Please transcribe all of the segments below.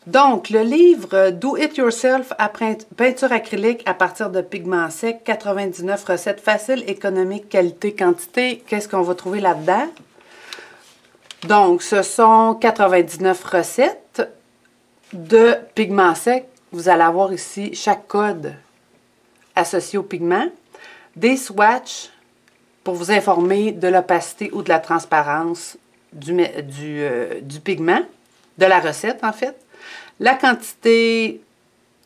Donc, le livre Do It Yourself à peinture acrylique à partir de pigments secs, 99 recettes faciles, économiques, qualité, quantité. Qu'est-ce qu'on va trouver là-dedans? Donc, ce sont 99 recettes de pigments secs. Vous allez avoir ici chaque code associé au pigment. Des swatchs pour vous informer de l'opacité ou de la transparence du pigment, de la recette en fait. La quantité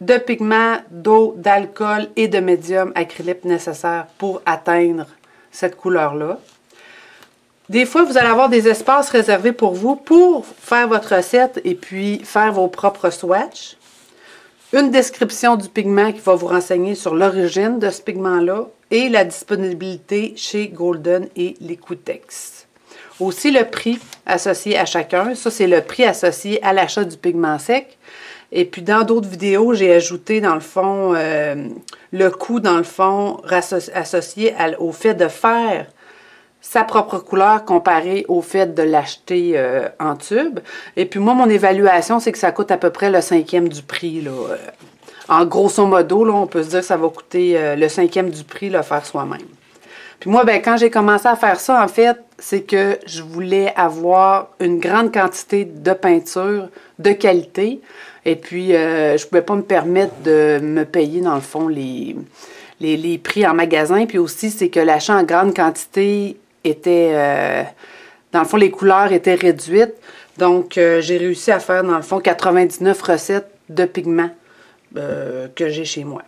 de pigment, d'eau, d'alcool et de médium acrylique nécessaire pour atteindre cette couleur-là. Des fois, vous allez avoir des espaces réservés pour vous pour faire votre recette et puis faire vos propres swatchs. Une description du pigment qui va vous renseigner sur l'origine de ce pigment-là et la disponibilité chez Golden et Liquitex. Aussi le prix associé à chacun. Ça, c'est le prix associé à l'achat du pigment sec. Et puis, dans d'autres vidéos, j'ai ajouté, dans le fond, le coût, dans le fond, associé au fait de faire sa propre couleur comparé au fait de l'acheter en tube. Et puis, moi, mon évaluation, c'est que ça coûte à peu près le 5e du prix, là. En grosso modo, là, on peut se dire que ça va coûter le 5e du prix, le faire soi-même. Puis moi, ben, quand j'ai commencé à faire ça, en fait, c'est que je voulais avoir une grande quantité de peinture de qualité. Et puis, je ne pouvais pas me permettre de me payer, dans le fond, les prix en magasin. Puis aussi, c'est que l'achat en grande quantité était... dans le fond, les couleurs étaient réduites. Donc, j'ai réussi à faire, dans le fond, 99 recettes de pigments que j'ai chez moi.